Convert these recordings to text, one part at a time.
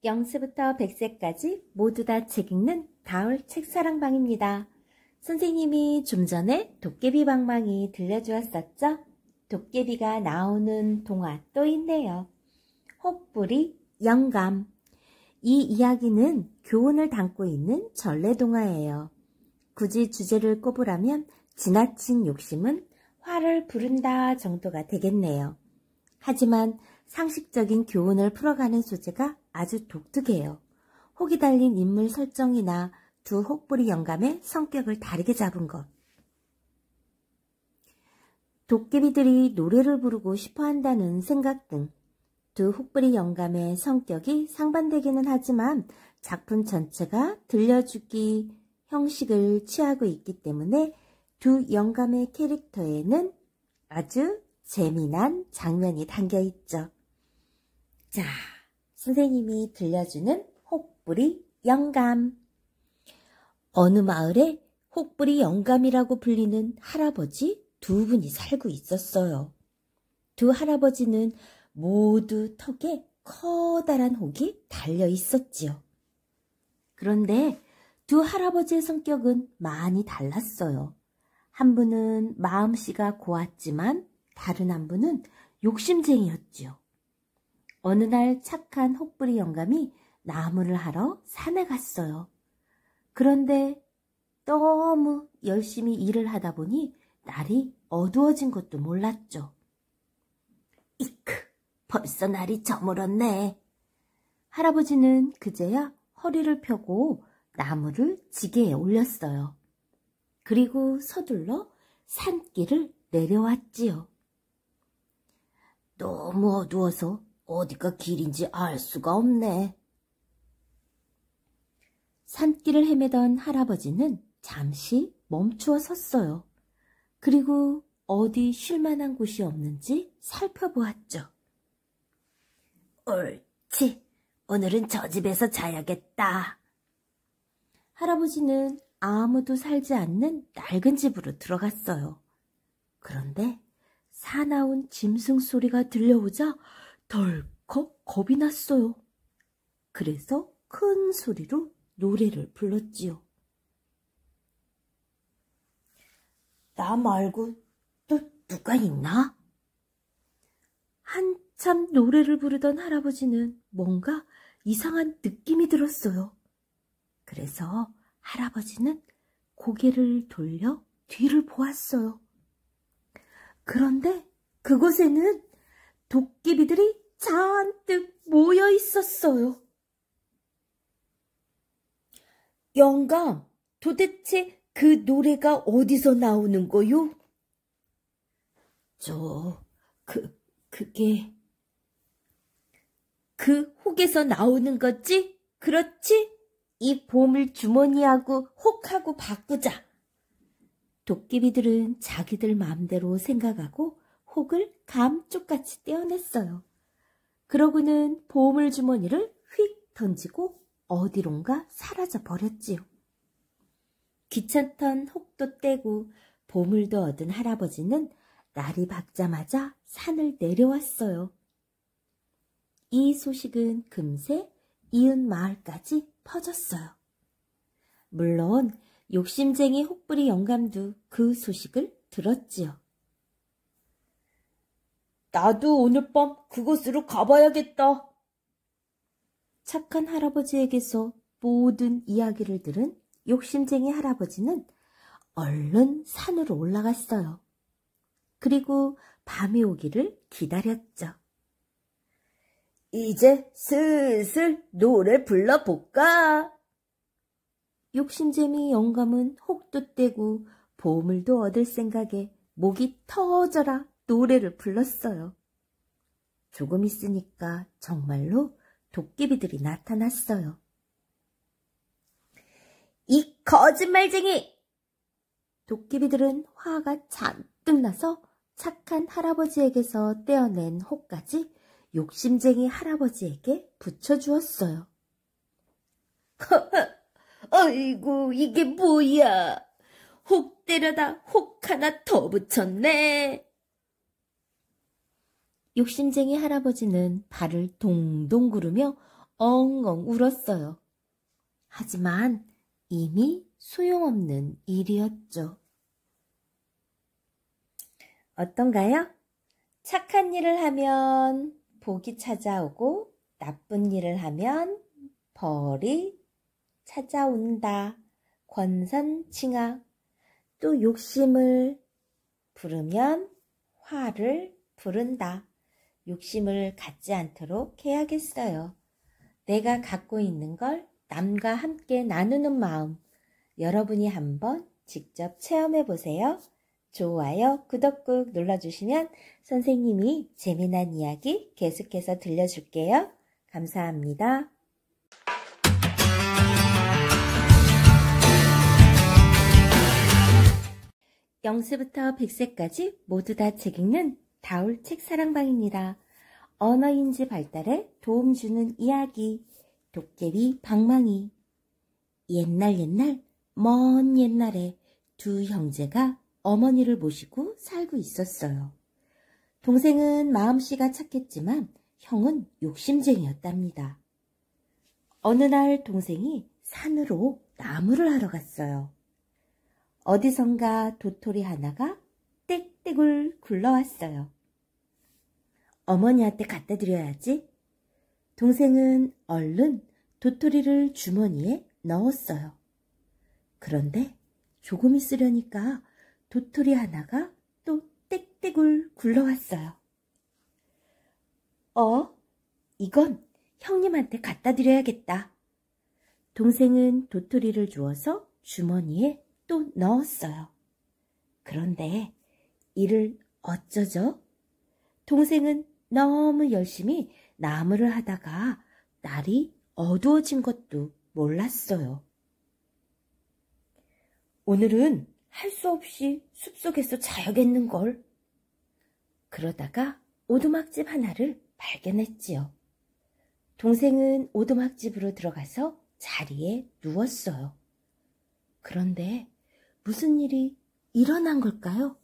0세부터 100세까지 모두 다 책 읽는 가을 책사랑방입니다. 선생님이 좀 전에 도깨비 방망이 들려주었었죠? 도깨비가 나오는 동화 또 있네요. 혹부리 영감. 이 이야기는 교훈을 담고 있는 전래동화예요. 굳이 주제를 꼽으라면 지나친 욕심은 화를 부른다 정도가 되겠네요. 하지만 상식적인 교훈을 풀어가는 소재가 아주 독특해요. 혹이 달린 인물 설정이나 두 혹부리 영감의 성격을 다르게 잡은 것. 도깨비들이 노래를 부르고 싶어한다는 생각 등 두 혹부리 영감의 성격이 상반되기는 하지만 작품 전체가 들려주기 형식을 취하고 있기 때문에 두 영감의 캐릭터에는 아주 재미난 장면이 담겨있죠. 자, 선생님이 들려주는 혹부리 영감. 어느 마을에 혹부리 영감이라고 불리는 할아버지 두 분이 살고 있었어요. 두 할아버지는 모두 턱에 커다란 혹이 달려 있었지요. 그런데 두 할아버지의 성격은 많이 달랐어요. 한 분은 마음씨가 고왔지만 다른 한 분은 욕심쟁이였지요. 어느 날 착한 혹부리 영감이 나무를 하러 산에 갔어요. 그런데 너무 열심히 일을 하다 보니 날이 어두워진 것도 몰랐죠. 이크, 벌써 날이 저물었네. 할아버지는 그제야 허리를 펴고 나무를 지게에 올렸어요. 그리고 서둘러 산길을 내려왔지요. 너무 어두워서 어디가 길인지 알 수가 없네. 산길을 헤매던 할아버지는 잠시 멈추어 섰어요. 그리고 어디 쉴 만한 곳이 없는지 살펴보았죠. 옳지, 오늘은 저 집에서 자야겠다. 할아버지는 아무도 살지 않는 낡은 집으로 들어갔어요. 그런데 사나운 짐승 소리가 들려오자 덜컥 겁이 났어요. 그래서 큰 소리로 노래를 불렀지요. 나 말고 또 누가 있나? 한참 노래를 부르던 할아버지는 뭔가 이상한 느낌이 들었어요. 그래서 할아버지는 고개를 돌려 뒤를 보았어요. 그런데 그곳에는 도깨비들이 잔뜩 모여 있었어요. 영감, 도대체 그 노래가 어디서 나오는 거요? 그게 그 혹에서 나오는 거지? 그렇지? 이 보물 주머니하고 혹하고 바꾸자. 도깨비들은 자기들 마음대로 생각하고 혹을 감쪽같이 떼어냈어요. 그러고는 보물 주머니를 휙 던지고 어디론가 사라져 버렸지요. 귀찮던 혹도 떼고 보물도 얻은 할아버지는 날이 밝자마자 산을 내려왔어요. 이 소식은 금세 이웃 마을까지 퍼졌어요. 물론 욕심쟁이 혹부리 영감도 그 소식을 들었지요. 나도 오늘 밤 그곳으로 가봐야겠다. 착한 할아버지에게서 모든 이야기를 들은 욕심쟁이 할아버지는 얼른 산으로 올라갔어요. 그리고 밤이 오기를 기다렸죠. 이제 슬슬 노래 불러볼까? 욕심쟁이 영감은 혹도 떼고 보물도 얻을 생각에 목이 터져라 노래를 불렀어요. 조금 있으니까 정말로 도깨비들이 나타났어요. 이 거짓말쟁이! 도깨비들은 화가 잔뜩 나서 착한 할아버지에게서 떼어낸 혹까지 욕심쟁이 할아버지에게 붙여주었어요. 아이고, 이게 뭐야? 혹 때려다 혹 하나 더 붙였네. 욕심쟁이 할아버지는 발을 동동 구르며 엉엉 울었어요. 하지만 이미 소용없는 일이었죠. 어떤가요? 착한 일을 하면 복이 찾아오고 나쁜 일을 하면 벌이 찾아온다. 권선징악. 또 욕심을 부르면 화를 부른다. 욕심을 갖지 않도록 해야겠어요. 내가 갖고 있는 걸 남과 함께 나누는 마음. 여러분이 한번 직접 체험해 보세요. 좋아요, 구독 꾹 눌러주시면 선생님이 재미난 이야기 계속해서 들려줄게요. 감사합니다. 0세부터 100세까지 모두 다 책 읽는 다울 책사랑방입니다. 언어인지 발달에 도움 주는 이야기, 도깨비 방망이. 옛날 먼 옛날에 두 형제가 어머니를 모시고 살고 있었어요. 동생은 마음씨가 착했지만 형은 욕심쟁이였답니다. 어느 날 동생이 산으로 나무를 하러 갔어요. 어디선가 도토리 하나가 땡땡을 굴러왔어요. 어머니한테 갖다 드려야지. 동생은 얼른 도토리를 주머니에 넣었어요. 그런데 조금 있으려니까 도토리 하나가 또 땡땡을 굴러왔어요. 이건 형님한테 갖다 드려야겠다. 동생은 도토리를 주워서 주머니에 또 넣었어요. 그런데 이를 어쩌죠? 동생은 너무 열심히 나무를 하다가 날이 어두워진 것도 몰랐어요. 오늘은 할 수 없이 숲속에서 자야겠는걸. 그러다가 오두막집 하나를 발견했지요. 동생은 오두막집으로 들어가서 자리에 누웠어요. 그런데 무슨 일이 일어난 걸까요?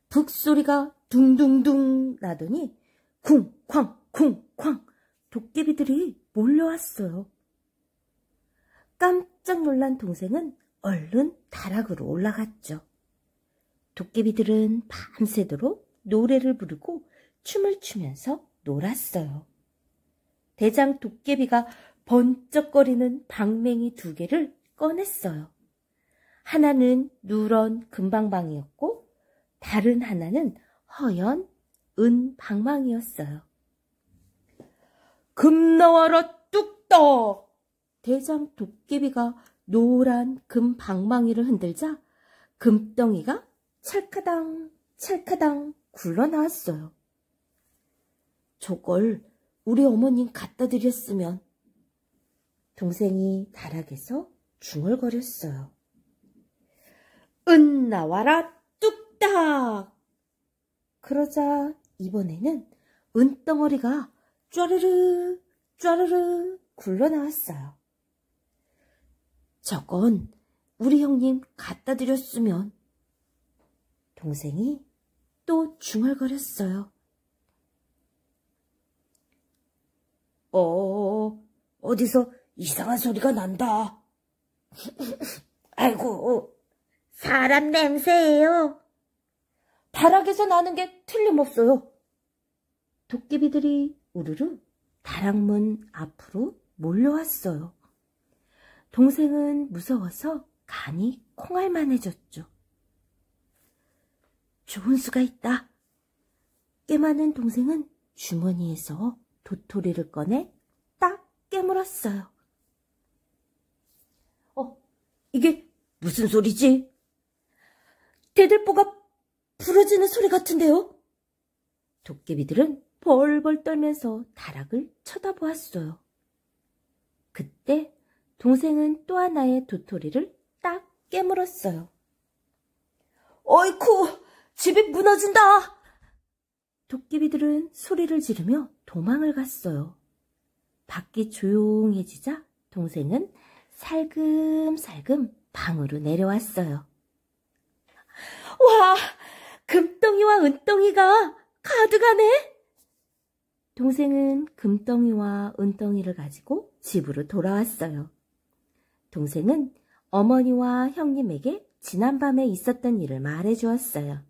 북소리가 둥둥둥 나더니 쿵쾅 쿵쾅 도깨비들이 몰려왔어요. 깜짝 놀란 동생은 얼른 다락으로 올라갔죠. 도깨비들은 밤새도록 노래를 부르고 춤을 추면서 놀았어요. 대장 도깨비가 번쩍거리는 방맹이 2개를 꺼냈어요. 하나는 누런 금방방이었고 다른 하나는 허연 은방망이였어요. 금 나와라 뚝딱! 대장 도깨비가 노란 금방망이를 흔들자 금덩이가 찰카당 찰카당 굴러나왔어요. 저걸 우리 어머님 갖다 드렸으면. 동생이 다락에서 중얼거렸어요. 은 나와라 뚝딱! 그러자 이번에는 은덩어리가 쫘르르 쫘르르 굴러나왔어요. 저건 우리 형님 갖다 드렸으면. 동생이 또 중얼거렸어요. 어디서 이상한 소리가 난다. 아이고, 사람 냄새예요. 다락에서 나는 게 틀림없어요. 도깨비들이 우르르 다락문 앞으로 몰려왔어요. 동생은 무서워서 간이 콩알만해졌죠. 좋은 수가 있다. 깨많은 동생은 주머니에서 도토리를 꺼내 딱 깨물었어요. 이게 무슨 소리지? 대들보가 부러지는 소리 같은데요? 도깨비들은 벌벌 떨면서 다락을 쳐다보았어요. 그때 동생은 또 하나의 도토리를 딱 깨물었어요. 어이쿠, 집이 무너진다! 도깨비들은 소리를 지르며 도망을 갔어요. 밖이 조용해지자 동생은 살금살금 방으로 내려왔어요. 와, 금덩이와 은덩이가 가득하네. 동생은 금덩이와 은덩이를 가지고 집으로 돌아왔어요. 동생은 어머니와 형님에게 지난밤에 있었던 일을 말해주었어요.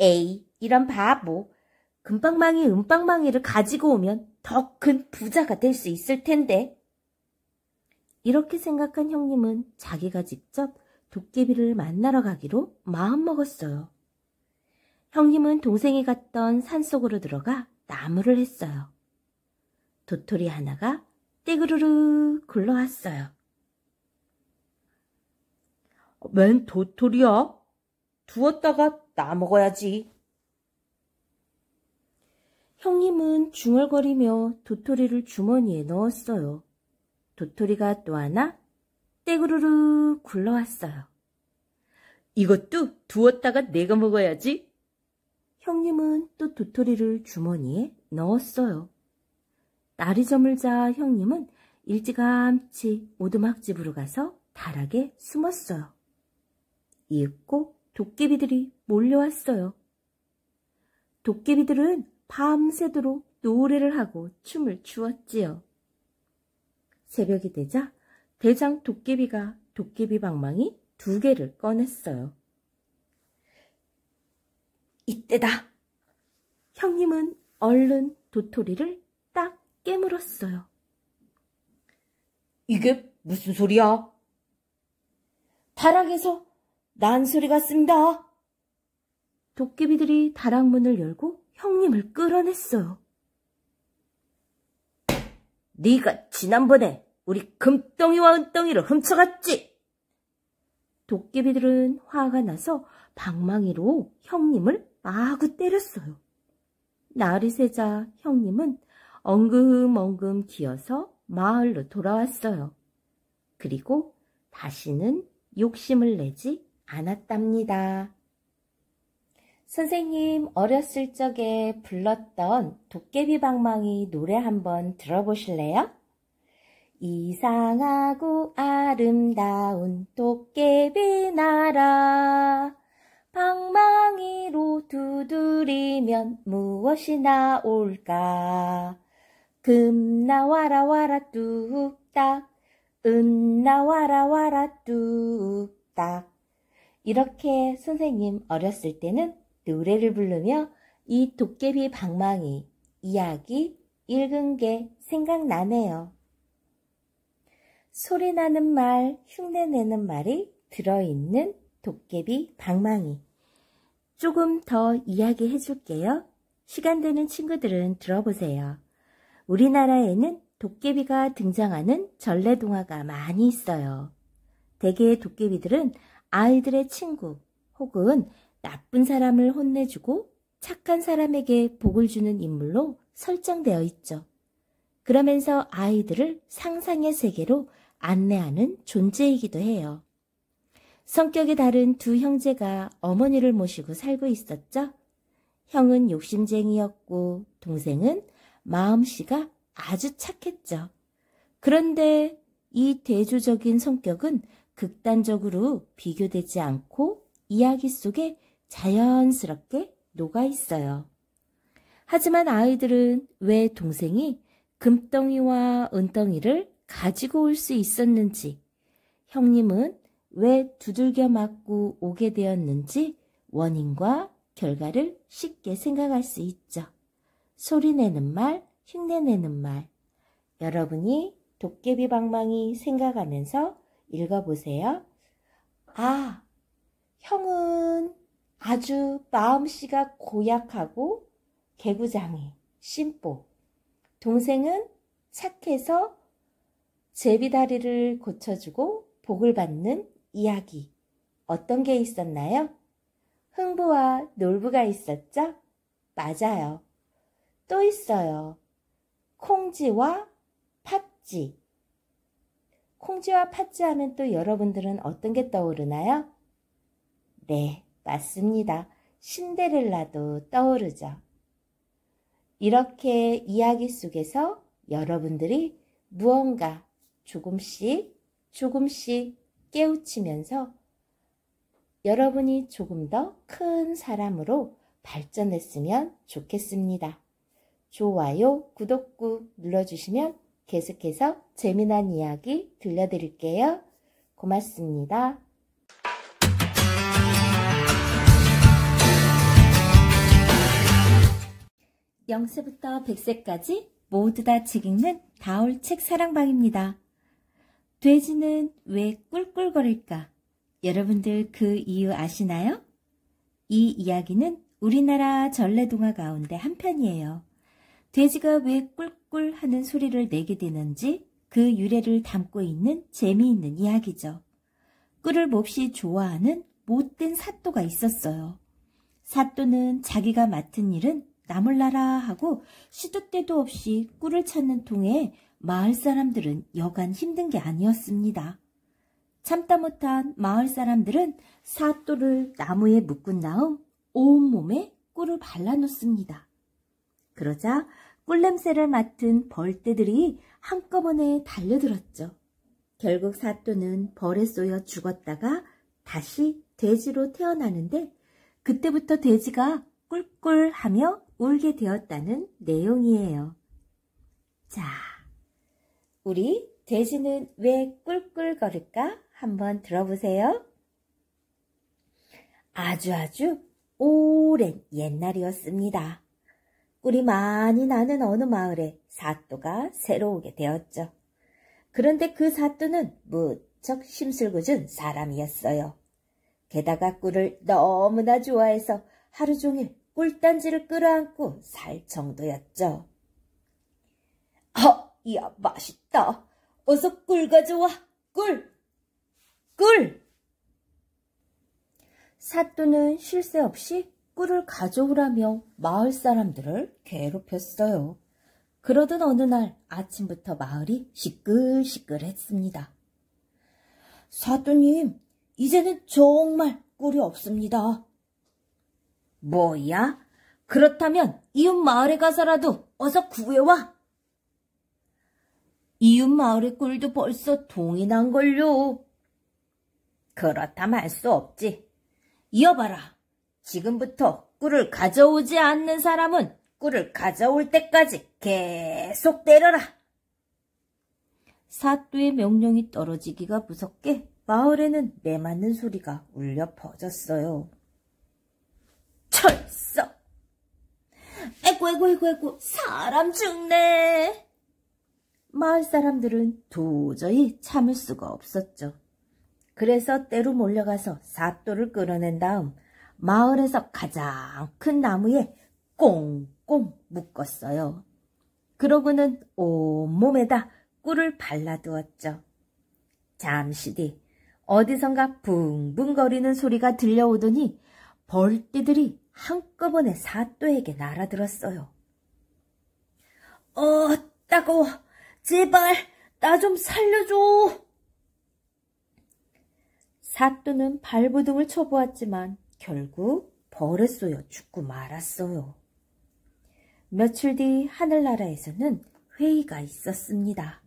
에이, 이런 바보. 금방망이, 은방망이를 가지고 오면 더 큰 부자가 될 수 있을 텐데. 이렇게 생각한 형님은 자기가 직접 도깨비를 만나러 가기로 마음먹었어요. 형님은 동생이 갔던 산속으로 들어가 나무를 했어요. 도토리 하나가 떼그르르 굴러왔어요. 웬 도토리야? 두었다가 나 먹어야지. 형님은 중얼거리며 도토리를 주머니에 넣었어요. 도토리가 또 하나 떼그르르 굴러왔어요. 이것도 두었다가 내가 먹어야지. 형님은 또 도토리를 주머니에 넣었어요. 날이 저물자 형님은 일찌감치 오두막집으로 가서 다락에 숨었어요. 이윽고 도깨비들이 몰려왔어요. 도깨비들은 밤새도록 노래를 하고 춤을 추었지요. 새벽이 되자 대장 도깨비가 도깨비 방망이 2개를 꺼냈어요. 이때다! 형님은 얼른 도토리를 딱 깨물었어요. 이게 무슨 소리야? 다락에서 난 소리 같습니다. 도깨비들이 다락문을 열고 형님을 끌어냈어요. 네가 지난번에 우리 금덩이와 은덩이를 훔쳐갔지? 도깨비들은 화가 나서 방망이로 형님을 마구 때렸어요. 날이 새자 형님은 엉금엉금 기어서 마을로 돌아왔어요. 그리고 다시는 욕심을 내지 않았답니다. 선생님 어렸을 적에 불렀던 도깨비 방망이 노래 한번 들어보실래요? 이상하고 아름다운 도깨비 나라 방망이로 두드리면 무엇이 나올까? 금 나와라 와라 뚝딱 은 나와라 와라 뚝딱. 이렇게 선생님 어렸을 때는 노래를 부르며 이 도깨비 방망이 이야기 읽은 게 생각나네요. 소리나는 말, 흉내내는 말이 들어있는 도깨비 방망이. 조금 더 이야기해 줄게요. 시간 되는 친구들은 들어보세요. 우리나라에는 도깨비가 등장하는 전래동화가 많이 있어요. 대개의 도깨비들은 아이들의 친구 혹은 나쁜 사람을 혼내주고 착한 사람에게 복을 주는 인물로 설정되어 있죠. 그러면서 아이들을 상상의 세계로 안내하는 존재이기도 해요. 성격이 다른 두 형제가 어머니를 모시고 살고 있었죠. 형은 욕심쟁이였고 동생은 마음씨가 아주 착했죠. 그런데 이 대조적인 성격은 극단적으로 비교되지 않고 이야기 속에 자연스럽게 녹아 있어요. 하지만 아이들은 왜 동생이 금덩이와 은덩이를 가지고 올 수 있었는지, 형님은 왜 두들겨 맞고 오게 되었는지 원인과 결과를 쉽게 생각할 수 있죠. 소리내는 말, 흉내내는 말. 여러분이 도깨비 방망이 생각하면서 읽어보세요. 아, 형은 아주 마음씨가 고약하고 개구장이, 심보. 동생은 착해서 제비다리를 고쳐주고 복을 받는 이야기. 어떤 게 있었나요? 흥부와 놀부가 있었죠? 맞아요. 또 있어요. 콩쥐와 팥쥐. 콩쥐와 팥쥐 하면 또 여러분들은 어떤 게 떠오르나요? 네, 맞습니다. 신데렐라도 떠오르죠. 이렇게 이야기 속에서 여러분들이 무언가 조금씩 깨우치면서 여러분이 조금 더 큰 사람으로 발전했으면 좋겠습니다. 좋아요, 구독 꾹 눌러주시면 계속해서 재미난 이야기 들려드릴게요. 고맙습니다. 0세부터 100세까지 모두 다 책 읽는 다올 책사랑방입니다. 돼지는 왜 꿀꿀거릴까? 여러분들 그 이유 아시나요? 이 이야기는 우리나라 전래동화 가운데 한 편이에요. 돼지가 왜 꿀꿀 하는 소리를 내게 되는지 그 유래를 담고 있는 재미있는 이야기죠. 꿀을 몹시 좋아하는 못된 사또가 있었어요. 사또는 자기가 맡은 일은 나 몰라라 하고 시도 때도 없이 꿀을 찾는 통에 마을 사람들은 여간 힘든 게 아니었습니다. 참다 못한 마을 사람들은 사또를 나무에 묶은 다음 온몸에 꿀을 발라놓습니다. 그러자 꿀냄새를 맡은 벌떼들이 한꺼번에 달려들었죠. 결국 사또는 벌에 쏘여 죽었다가 다시 돼지로 태어나는데 그때부터 돼지가 꿀꿀하며 울게 되었다는 내용이에요. 자, 우리 돼지는 왜 꿀꿀거릴까? 한번 들어보세요. 아주 오랜 옛날이었습니다. 꿀이 많이 나는 어느 마을에 사또가 새로 오게 되었죠. 그런데 그 사또는 무척 심술궂은 사람이었어요. 게다가 꿀을 너무나 좋아해서 하루 종일 꿀단지를 끌어안고 살 정도였죠. 야, 맛있다. 어서 꿀 가져와. 꿀! 꿀! 사또는 쉴 새 없이 꿀을 가져오라며 마을 사람들을 괴롭혔어요. 그러던 어느 날 아침부터 마을이 시끌시끌했습니다. 사또님, 이제는 정말 꿀이 없습니다. 뭐야? 그렇다면 이웃 마을에 가서라도 어서 구해와. 이웃 마을의 꿀도 벌써 동이 난걸요. 그렇다면 할 수 없지. 이어봐라. 지금부터 꿀을 가져오지 않는 사람은 꿀을 가져올 때까지 계속 때려라. 사또의 명령이 떨어지기가 무섭게 마을에는 매맞는 소리가 울려 퍼졌어요. 철썩! 에구, 사람 죽네! 마을 사람들은 도저히 참을 수가 없었죠. 그래서 떼로 몰려가서 사또를 끌어낸 다음 마을에서 가장 큰 나무에 꽁꽁 묶었어요. 그러고는 온몸에다 꿀을 발라두었죠. 잠시 뒤 어디선가 붕붕거리는 소리가 들려오더니 벌떼들이 한꺼번에 사또에게 날아들었어요. 따가워. 제발 나 좀 살려줘. 사또는 발버둥을 쳐보았지만 결국 벌에 쏘여 죽고 말았어요. 며칠 뒤 하늘나라에서는 회의가 있었습니다.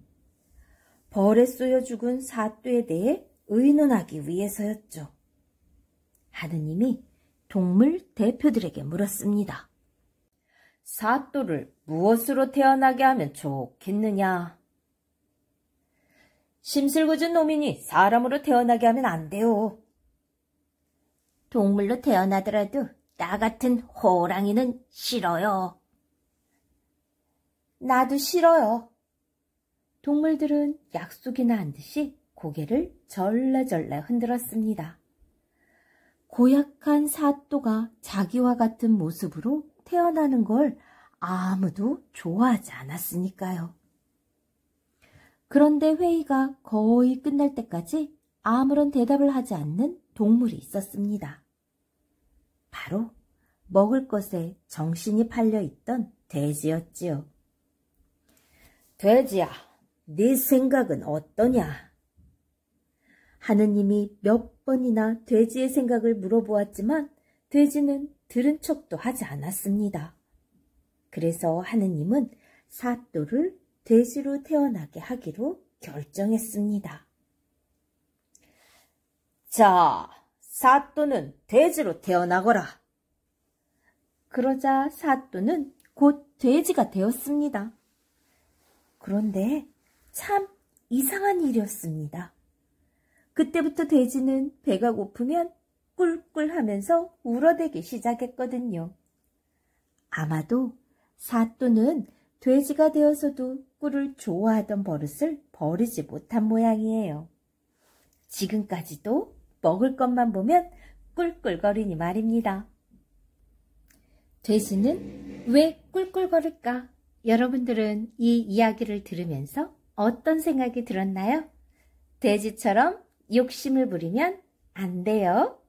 벌에 쏘여 죽은 사또에 대해 의논하기 위해서였죠. 하느님이 동물 대표들에게 물었습니다. 사또를 무엇으로 태어나게 하면 좋겠느냐? 심술궂은 놈이니 사람으로 태어나게 하면 안 돼요. 동물로 태어나더라도 나 같은 호랑이는 싫어요. 나도 싫어요. 동물들은 약속이나 한 듯이 고개를 절레절레 흔들었습니다. 고약한 사또가 자기와 같은 모습으로 태어나는 걸 아무도 좋아하지 않았으니까요. 그런데 회의가 거의 끝날 때까지 아무런 대답을 하지 않는 동물이 있었습니다. 바로 먹을 것에 정신이 팔려있던 돼지였지요. 돼지야, 네 생각은 어떠냐? 하느님이 몇 번이나 돼지의 생각을 물어보았지만 돼지는 들은 척도 하지 않았습니다. 그래서 하느님은 사또를 돼지로 태어나게 하기로 결정했습니다. 자, 사또는 돼지로 태어나거라. 그러자 사또는 곧 돼지가 되었습니다. 그런데 참 이상한 일이었습니다. 그때부터 돼지는 배가 고프면 꿀꿀 하면서 울어대기 시작했거든요. 아마도 사또는 돼지가 되어서도 꿀을 좋아하던 버릇을 버리지 못한 모양이에요. 지금까지도 먹을 것만 보면 꿀꿀거리니 말입니다. 돼지는 왜 꿀꿀거릴까? 여러분들은 이 이야기를 들으면서 어떤 생각이 들었나요? 돼지처럼 욕심을 부리면 안 돼요.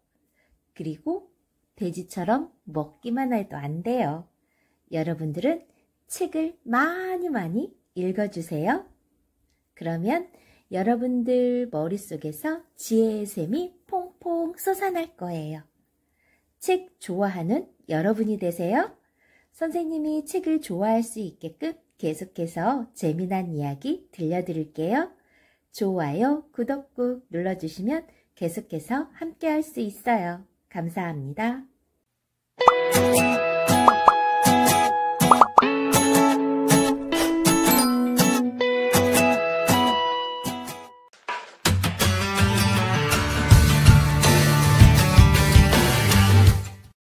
그리고 돼지처럼 먹기만 해도 안 돼요. 여러분들은 책을 많이 읽어주세요. 그러면 여러분들 머릿속에서 지혜의 샘이 퐁퐁 솟아날 거예요. 책 좋아하는 여러분이 되세요. 선생님이 책을 좋아할 수 있게끔 계속해서 재미난 이야기 들려드릴게요. 좋아요, 구독 꾹 눌러주시면 계속해서 함께 할 수 있어요. 감사합니다.